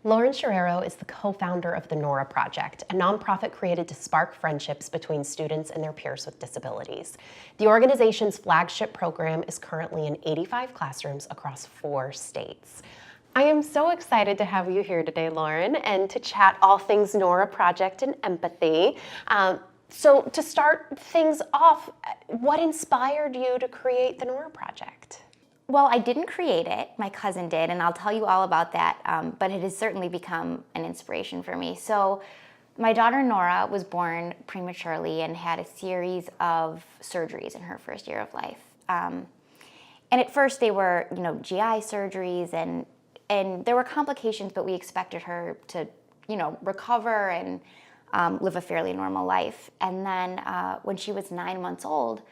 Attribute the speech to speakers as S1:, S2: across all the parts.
S1: Lauren Schrero is the co-founder of the Nora Project, a nonprofit created to spark friendships between students and their peers with disabilities. The organization's flagship program is currently in 85 classrooms across 4 states. I am so excited to have you here today, Lauren, and to chat all things Nora Project and empathy. So to start things off, what inspired you to create the Nora Project?
S2: Well, I didn't create it, my cousin did, and I'll tell you all about that, but it has certainly become an inspiration for me. So my daughter Nora was born prematurely and had a series of surgeries in her first year of life. And at first they were, GI surgeries and there were complications, but we expected her to, recover and live a fairly normal life. And then when she was 9 months old,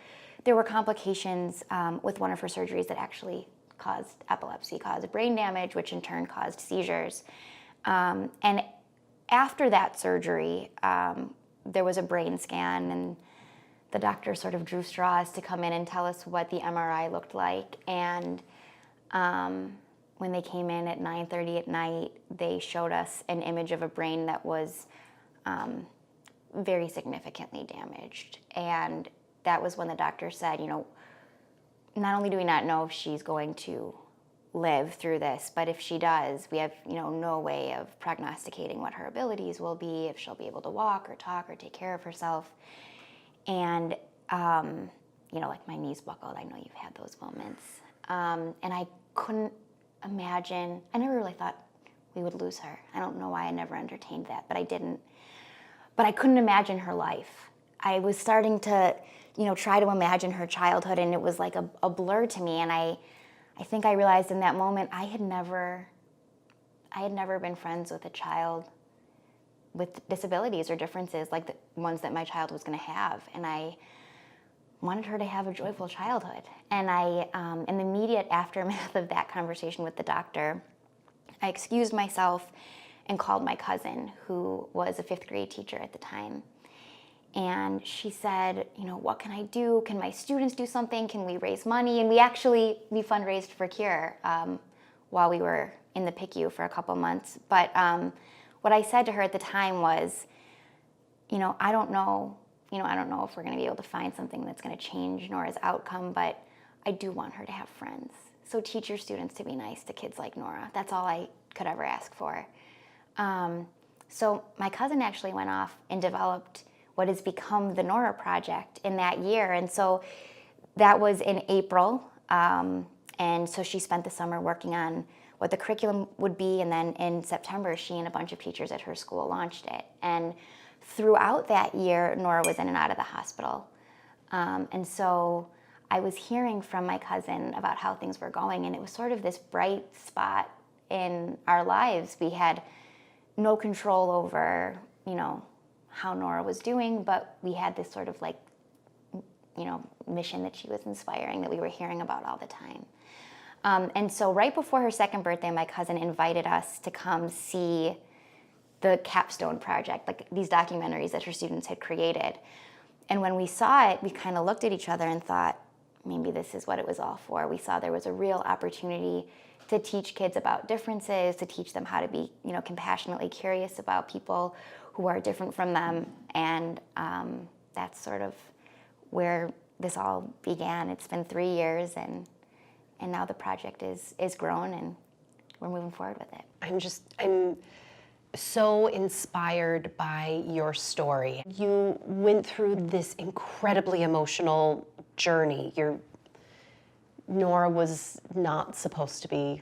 S2: there were complications with one of her surgeries that actually caused epilepsy, caused brain damage, which in turn caused seizures. And after that surgery, there was a brain scan, and the doctor sort of drew straws to come in and tell us what the MRI looked like. And when they came in at 9:30 at night, they showed us an image of a brain that was very significantly damaged. And that was when the doctor said, not only do we not know if she's going to live through this, but if she does, we have, no way of prognosticating what her abilities will be, if she'll be able to walk or talk or take care of herself. And, like my knees buckled. I know you've had those moments. And I couldn't imagine, I never really thought we would lose her. I don't know why I never entertained that, but I didn't. But I couldn't imagine her life. I was starting to try to imagine her childhood, and it was like a blur to me. And I think I realized in that moment I had never been friends with a child with disabilities or differences like the ones that my child was going to have. And I wanted her to have a joyful childhood. And in the immediate aftermath of that conversation with the doctor, I excused myself and called my cousin, who was a 5th grade teacher at the time. And she said, what can I do? Can my students do something? Can we raise money? And we fundraised for Cure while we were in the PICU for a couple months. But what I said to her at the time was, I don't know if we're going to be able to find something that's going to change Nora's outcome, but I do want her to have friends. So teach your students to be nice to kids like Nora. That's all I could ever ask for. So my cousin actually went off and developed what has become the Nora Project in that year. And so that was in April. And so she spent the summer working on what the curriculum would be. And then in September, she and a bunch of teachers at her school launched it. And throughout that year, Nora was in and out of the hospital. And so I was hearing from my cousin about how things were going. And it was sort of this bright spot in our lives. We had no control over, how Nora was doing, but we had this sort of mission that she was inspiring that we were hearing about all the time. And so right before her 2nd birthday, my cousin invited us to come see the capstone project, like these documentaries that her students had created. And when we saw it, we kind of looked at each other and thought, maybe this is what it was all for. We saw there was a real opportunity to teach kids about differences, to teach them how to be, compassionately curious about people who are different from them. And that's sort of where this all began. It's been 3 years, and now the project is grown, and we're moving forward with it.
S1: I'm so inspired by your story. You went through this incredibly emotional journey. Nora was not supposed to be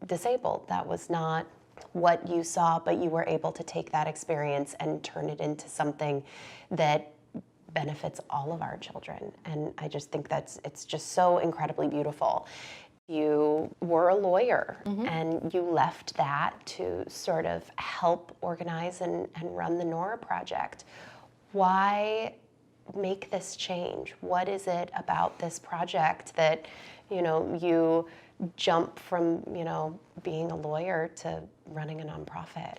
S1: disabled. That was not what you saw, but you were able to take that experience and turn it into something that benefits all of our children. And I just think it's just so incredibly beautiful. You were a lawyer, and you left that to sort of help organize and run the Nora Project. Why make this change? What is it about this project that, you jump from, being a lawyer to running a nonprofit?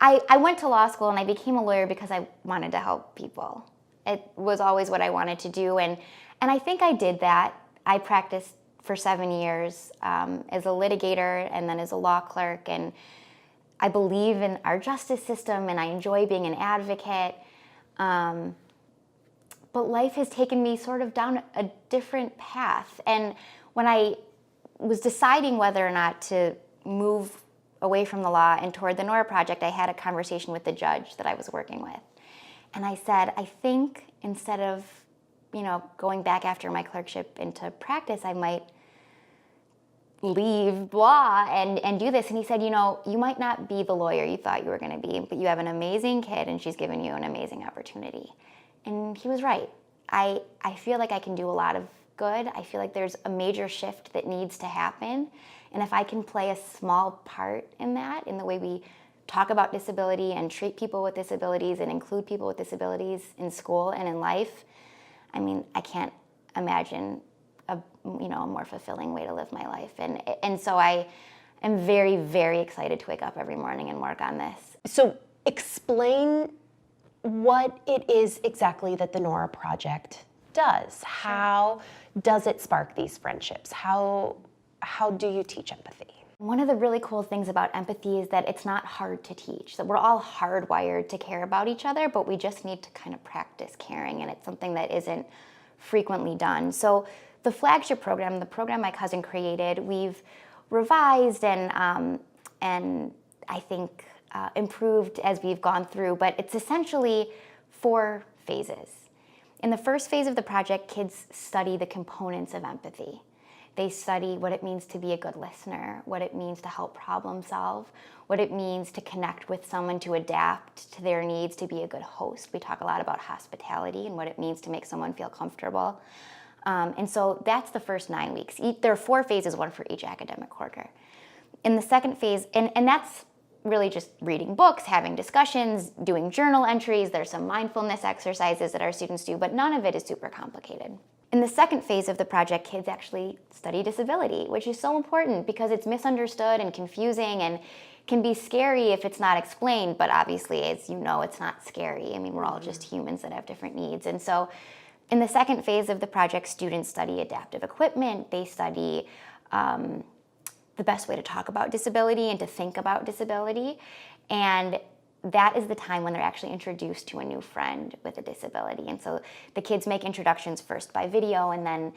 S2: I went to law school and I became a lawyer because I wanted to help people. It was always what I wanted to do, and I think I did that. I practiced for 7 years as a litigator and then as a law clerk, and I believe in our justice system and I enjoy being an advocate. But life has taken me sort of down a different path. And when I was deciding whether or not to move away from the law and toward the Nora Project, I had a conversation with the judge that I was working with. And I said, I think instead of, going back after my clerkship into practice, I might leave law and do this. And he said, you might not be the lawyer you thought you were going to be, but you have an amazing kid and she's given you an amazing opportunity. And he was right. I feel like I can do a lot of good. I feel like there's a major shift that needs to happen. And if I can play a small part in that, in the way we talk about disability and treat people with disabilities and include people with disabilities in school and in life, I can't imagine a more fulfilling way to live my life. And so I am very, very excited to wake up every morning and work on this.
S1: So explain what it is exactly that the Nora Project does. How does it spark these friendships? How do you teach empathy?
S2: One of the really cool things about empathy is that it's not hard to teach, that we're all hardwired to care about each other, but we just need to kind of practice caring, and it's something that isn't frequently done. So the flagship program, the program my cousin created, we've revised and I think improved as we've gone through, but it's essentially 4 phases. In the first phase of the project, kids study the components of empathy. They study what it means to be a good listener, what it means to help problem solve, what it means to connect with someone, to adapt to their needs, to be a good host. We talk a lot about hospitality and what it means to make someone feel comfortable. And so that's the first 9 weeks. There are 4 phases, one for each academic quarter. In the second phase, and that's really just reading books, having discussions, doing journal entries. There's some mindfulness exercises that our students do, but none of it is super complicated. In the second phase of the project, kids actually study disability, which is so important because it's misunderstood and confusing and can be scary if it's not explained, but obviously, as you know, it's not scary. We're all just humans that have different needs. And so in the second phase of the project, students study adaptive equipment. They study the best way to talk about disability and to think about disability. And that is the time when they're actually introduced to a new friend with a disability. And so the kids make introductions first by video, and then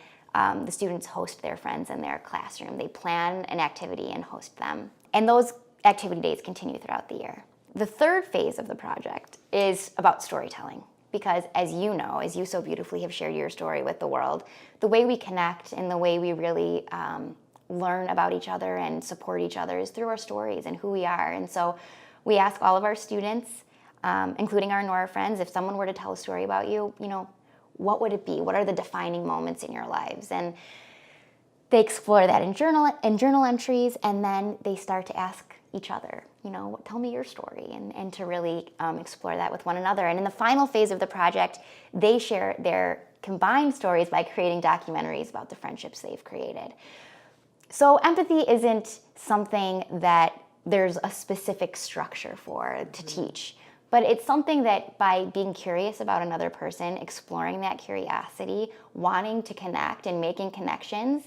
S2: the students host their friends in their classroom. They plan an activity and host them. And those activity days continue throughout the year. The third phase of the project is about storytelling. Because as you know, as you so beautifully have shared your story with the world, the way we connect and the way we really learn about each other and support each other is through our stories and who we are. And so we ask all of our students, including our Nora friends, if someone were to tell a story about you, what would it be? What are the defining moments in your lives? And they explore that in journal entries, and then they start to ask each other, tell me your story, and to really explore that with one another. And in the final phase of the project, they share their combined stories by creating documentaries about the friendships they've created. So empathy isn't something that there's a specific structure for to teach, but it's something that by being curious about another person, exploring that curiosity, wanting to connect and making connections,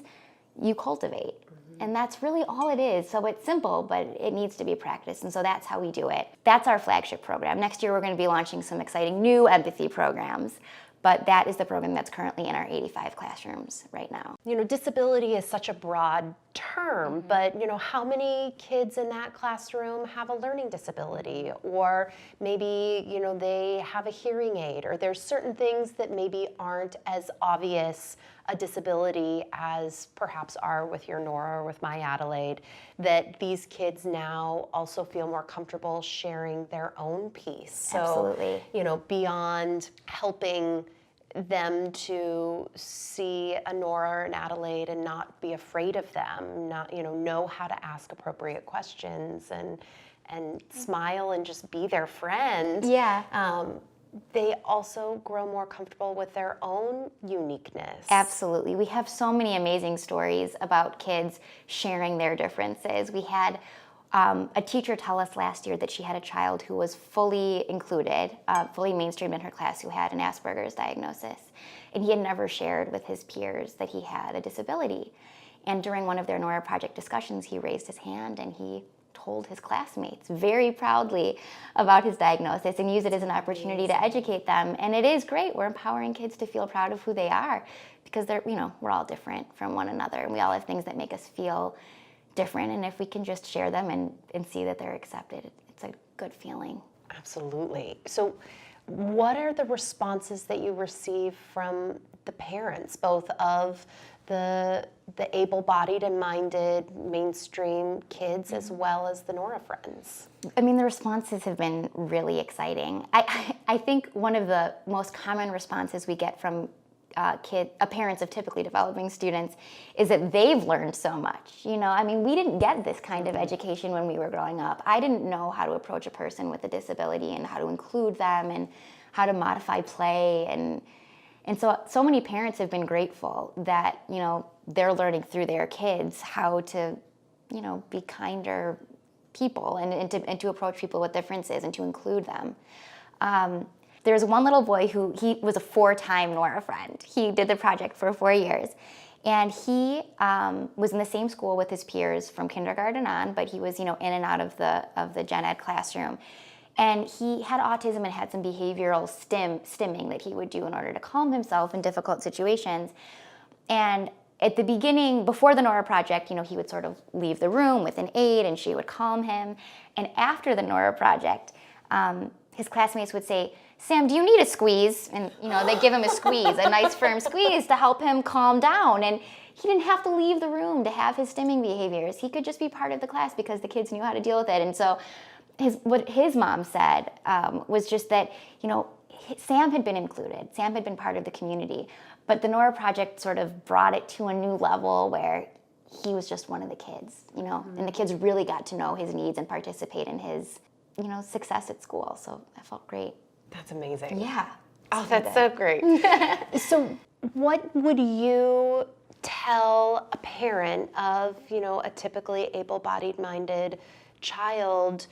S2: you cultivate. And that's really all it is. So it's simple, but it needs to be practiced. And so that's how we do it. That's our flagship program. Next year, we're going to be launching some exciting new empathy programs. But that is the program that's currently in our 85 classrooms right now.
S1: Disability is such a broad term, but how many kids in that classroom have a learning disability? Or maybe, they have a hearing aid, or there's certain things that maybe aren't as obvious a disability as perhaps are with your Nora or with my Adelaide, that these kids now also feel more comfortable sharing their own piece. So,
S2: absolutely.
S1: Beyond helping them to see a Nora or an Adelaide and not be afraid of them, not know how to ask appropriate questions and smile and just be their friend.
S2: Yeah.
S1: They also grow more comfortable with their own uniqueness.
S2: Absolutely. We have so many amazing stories about kids sharing their differences. We had a teacher tell us last year that she had a child who was fully included, fully mainstreamed in her class, who had an Asperger's diagnosis. And he had never shared with his peers that he had a disability. And during one of their Nora Project discussions, he raised his hand and he told his classmates very proudly about his diagnosis and use it as an opportunity to educate them. And it is great. We're empowering kids to feel proud of who they are, because they're, we're all different from one another, and we all have things that make us feel different. And if we can just share them and see that they're accepted, it's a good feeling.
S1: Absolutely. So what are the responses that you receive from the parents, both of the able-bodied and minded mainstream kids as well as the Nora friends?
S2: I mean, the responses have been really exciting. I think one of the most common responses we get from parents of typically developing students is that they've learned so much. I mean, we didn't get this kind of education when we were growing up. I didn't know how to approach a person with a disability and how to include them and how to modify play. And so many parents have been grateful that, they're learning through their kids how to, be kinder people and to approach people with differences and to include them. There's one little boy he was a 4-time Nora friend. He did the project for 4 years. And he was in the same school with his peers from kindergarten on, but he was, in and out of the gen ed classroom. And he had autism and had some behavioral stimming that he would do in order to calm himself in difficult situations. And at the beginning, before the Nora Project, he would sort of leave the room with an aide and she would calm him. And after the Nora Project, his classmates would say, "Sam, do you need a squeeze?" And they give him a squeeze, a nice firm squeeze to help him calm down. And he didn't have to leave the room to have his stimming behaviors. He could just be part of the class because the kids knew how to deal with it. And so what his mom said was just that, Sam had been included. Sam had been part of the community. But the Nora Project sort of brought it to a new level where he was just one of the kids, and the kids really got to know his needs and participate in his, success at school. So that felt great.
S1: That's amazing.
S2: Yeah.
S1: Oh, that's so great. So what would you tell a parent of, a typically able-bodied minded child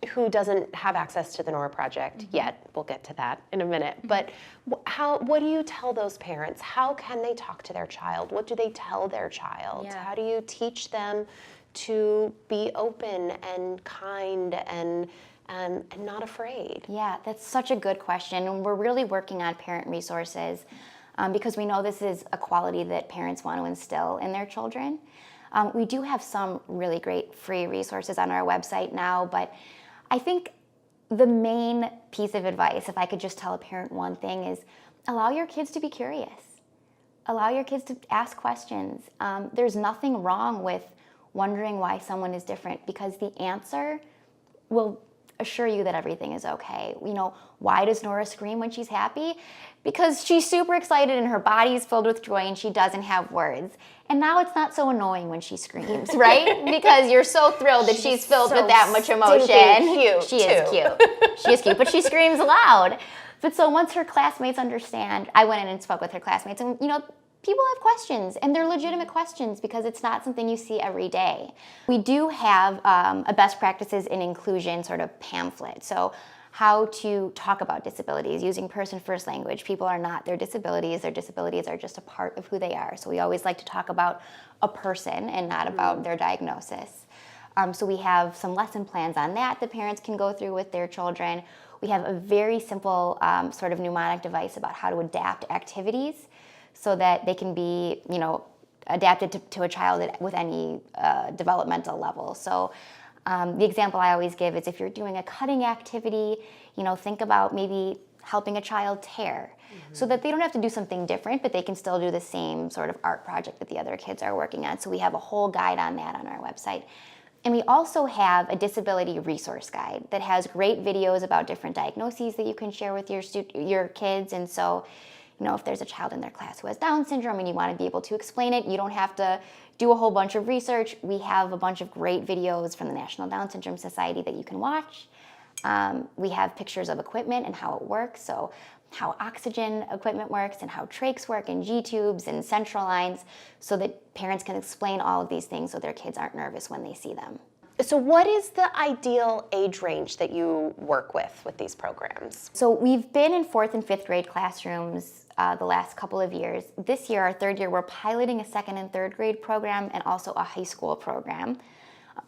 S1: who doesn't have access to the Nora Project yet? We'll get to that in a minute. But what do you tell those parents? How can they talk to their child? What do they tell their child?
S2: Yeah.
S1: How do you teach them to be open and kind and not afraid?
S2: Yeah, that's such a good question. And we're really working on parent resources because we know this is a quality that parents want to instill in their children. We do have some really great free resources on our website now, but I think the main piece of advice, if I could just tell a parent one thing, is allow your kids to be curious. Allow your kids to ask questions. There's nothing wrong with wondering why someone is different, because the answer will assure you that everything is okay. Why does Nora scream when she's happy? Because she's super excited and her body is filled with joy and she doesn't have words. And now it's not so annoying when she screams, right? Because you're so thrilled that she's filled with that much emotion.
S1: Cute
S2: She is cute. She is cute, but she screams loud. But so once her classmates understand, I went in and spoke with her classmates, and people have questions, and they're legitimate questions because it's not something you see every day. We do have a best practices in inclusion sort of pamphlet. So how to talk about disabilities using person-first language. People are not their disabilities. Their disabilities are just a part of who they are. So we always like to talk about a person and not about their diagnosis. So we have some lesson plans on that parents can go through with their children. We have a very simple sort of mnemonic device about how to adapt activities so that they can be, adapted to a child with any developmental level. So the example I always give is if you're doing a cutting activity, think about maybe helping a child tear so that they don't have to do something different, but they can still do the same sort of art project that the other kids are working on. So we have a whole guide on that on our website. And we also have a disability resource guide that has great videos about different diagnoses that you can share with your kids. And so, if there's a child in their class who has Down syndrome and you want to be able to explain it, you don't have to do a whole bunch of research. We have a bunch of great videos from the National Down Syndrome Society that you can watch. We have pictures of equipment and how it works, so how oxygen equipment works and how trachs work and G-tubes and central lines, so that parents can explain all of these things so their kids aren't nervous when they see them.
S1: So what is the ideal age range that you work with these programs?
S2: So we've been in 4th and 5th grade classrooms the last couple of years. This year, our 3rd year, we're piloting a 2nd and 3rd grade program and also a high school program.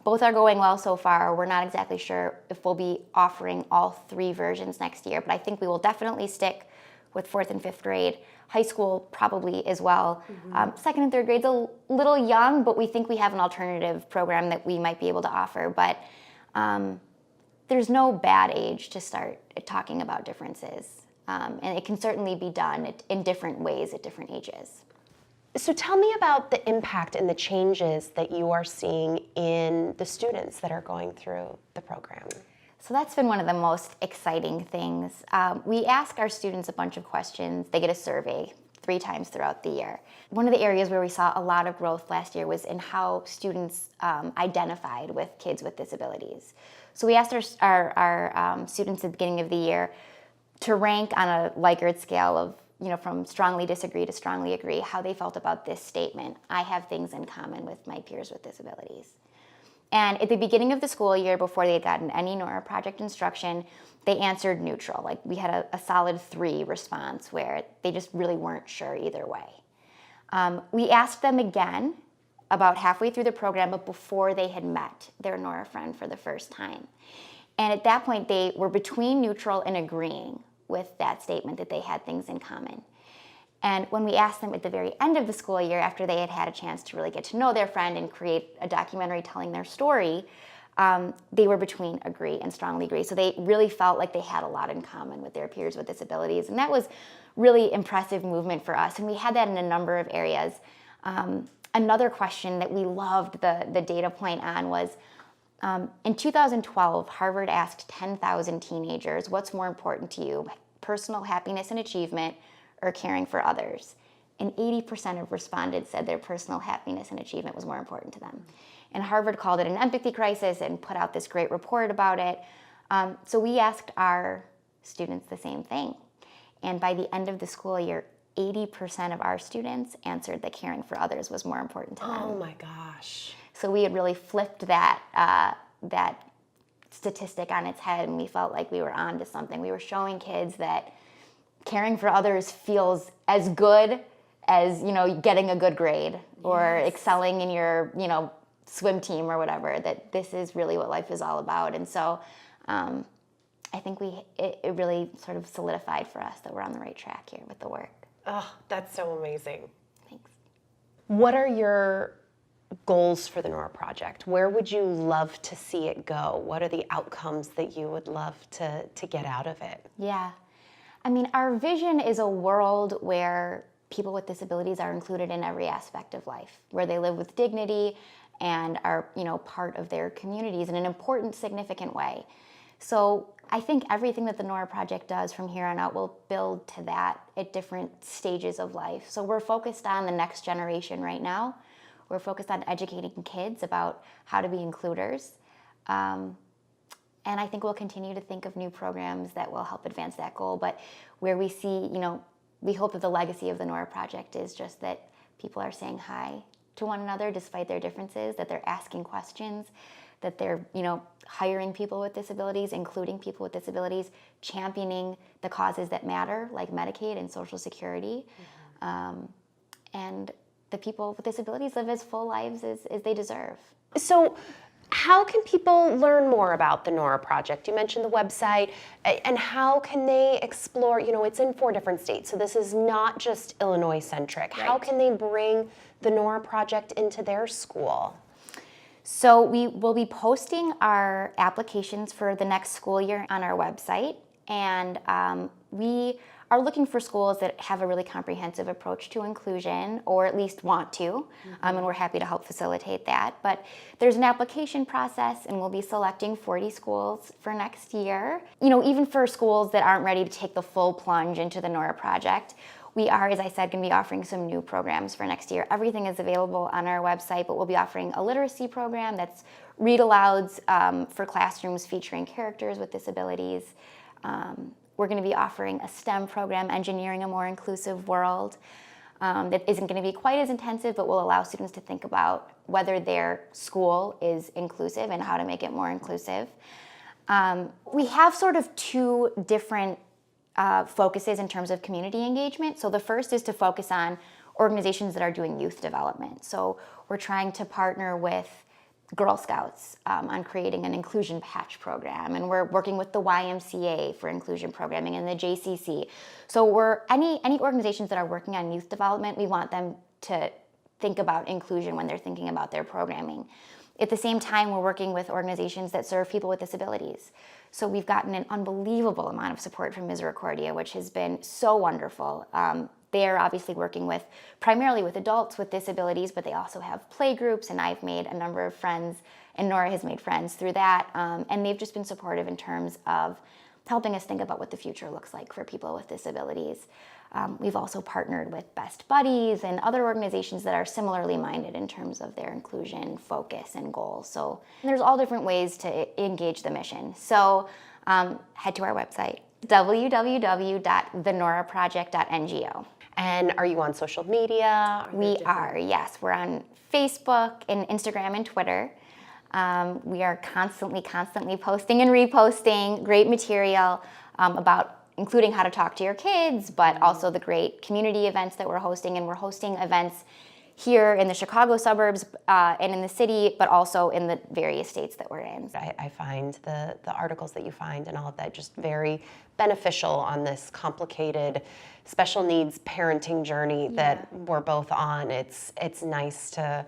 S2: Both are going well so far. We're not exactly sure if we'll be offering all 3 versions next year, but I think we will definitely stick with 4th and 5th grade. High school probably as well. 2nd and 3rd grade's a little young, but we think we have an alternative program that we might be able to offer. But there's no bad age to start talking about differences. And it can certainly be done in different ways at different ages.
S1: So tell me about the impact and the changes that you are seeing in the students that are going through the program.
S2: So that's been one of the most exciting things. We ask our students a bunch of questions. They get a survey 3 times throughout the year. One of the areas where we saw a lot of growth last year was in how students identified with kids with disabilities. So we asked our students at the beginning of the year to rank on a Likert scale of, from strongly disagree to strongly agree, how they felt about this statement: I have things in common with my peers with disabilities. And at the beginning of the school year, before they had gotten any Nora Project instruction, they answered neutral. Like, we had a solid 3 response where they just really weren't sure either way. We asked them again about halfway through the program, but before they had met their Nora friend for the first time. And at that point, they were between neutral and agreeing with that statement that they had things in common. And when we asked them at the very end of the school year, after they had had a chance to really get to know their friend and create a documentary telling their story, they were between agree and strongly agree. So they really felt like they had a lot in common with their peers with disabilities. And that was really impressive movement for us. And we had that in a number of areas. Another question that we loved the data point on was, in 2012, Harvard asked 10,000 teenagers, what's more important to you, personal happiness and achievement, or caring for others? And 80% of respondents said their personal happiness and achievement was more important to them. And Harvard called it an empathy crisis and put out this great report about it. So we asked our students the same thing. And by the end of the school year, 80% of our students answered that caring for others was more important to them.
S1: Oh my gosh.
S2: So we had really flipped that statistic on its head, and we felt like we were onto something. We were showing kids that caring for others feels as good as, getting a good grade or excelling in your, swim team or whatever, that this is really what life is all about. And so I think it really sort of solidified for us that we're on the right track here with the work.
S1: Oh, that's so amazing.
S2: Thanks.
S1: What are your goals for the Nora Project? Where would you love to see it go? What are the outcomes that you would love to get out of it?
S2: Yeah. I mean, our vision is a world where people with disabilities are included in every aspect of life, where they live with dignity and are, part of their communities in an important, significant way. So I think everything that the Nora Project does from here on out will build to that at different stages of life. So we're focused on the next generation right now. We're focused on educating kids about how to be includers. And I think we'll continue to think of new programs that will help advance that goal. But where we see, we hope that the legacy of the Nora Project is just that people are saying hi to one another despite their differences, that they're asking questions, that they're, hiring people with disabilities, including people with disabilities, championing the causes that matter, like Medicaid and Social Security. And the people with disabilities live as full lives as they deserve.
S1: So how can people learn more about the Nora Project? You mentioned the website, and how can they explore, it's in 4 different states, so this is not just Illinois-centric.
S2: Right.
S1: How can they bring the Nora Project into their school?
S2: So we will be posting our applications for the next school year on our website, and we are looking for schools that have a really comprehensive approach to inclusion, or at least want to, and we're happy to help facilitate that. But there's an application process, and we'll be selecting 40 schools for next year. Even for schools that aren't ready to take the full plunge into the Nora Project, we are, as I said, going to be offering some new programs for next year. Everything is available on our website, but we'll be offering a literacy program that's read-alouds for classrooms featuring characters with disabilities. We're going to be offering a STEM program, Engineering a More Inclusive World, that isn't going to be quite as intensive, but will allow students to think about whether their school is inclusive and how to make it more inclusive. We have sort of 2 different focuses in terms of community engagement. So the first is to focus on organizations that are doing youth development. So we're trying to partner with Girl Scouts on creating an inclusion patch program, and we're working with the YMCA for inclusion programming and the JCC. So any organizations that are working on youth development, we want them to think about inclusion when they're thinking about their programming. At the same time, we're working with organizations that serve people with disabilities. So we've gotten an unbelievable amount of support from Misericordia, which has been so wonderful. They're obviously working primarily with adults with disabilities, but they also have play groups, and I've made a number of friends, and Nora has made friends through that. And they've just been supportive in terms of helping us think about what the future looks like for people with disabilities. We've also partnered with Best Buddies and other organizations that are similarly minded in terms of their inclusion focus and goals. So there's all different ways to engage the mission. So head to our website, www.thenoraproject.ngo.
S1: And are you on social media?
S2: We are, yes. We're on Facebook and Instagram and Twitter. We are constantly posting and reposting great material about including how to talk to your kids, but also the great community events that we're hosting. And we're hosting events here in the Chicago suburbs and in the city, but also in the various states that we're in.
S1: I find the articles that you find and all of that just very beneficial on this complicated special needs parenting journey that we're both on. It's nice to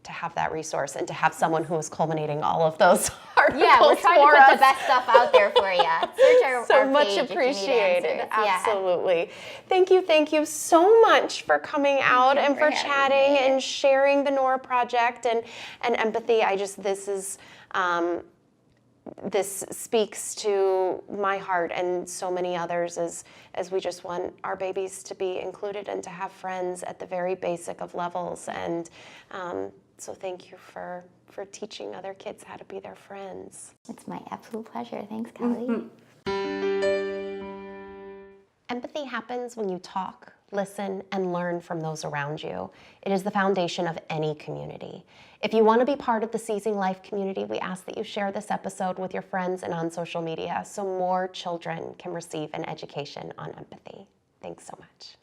S1: have that resource and to have someone who is culminating all of those articles.
S2: Yeah, we're trying to put the best stuff out there for you. Search our
S1: so
S2: our
S1: much
S2: page if you need
S1: appreciated.
S2: answers.
S1: Absolutely. Thank you so much for coming out and for chatting and sharing the Nora Project and empathy. This speaks to my heart and so many others as we just want our babies to be included and to have friends at the very basic of levels. And so thank you for teaching other kids how to be their friends.
S2: It's my absolute pleasure. Thanks, Kelly.
S1: Empathy happens when you talk, listen, and learn from those around you. It is the foundation of any community. If you want to be part of the Seizing Life community, we ask that you share this episode with your friends and on social media so more children can receive an education on empathy. Thanks so much.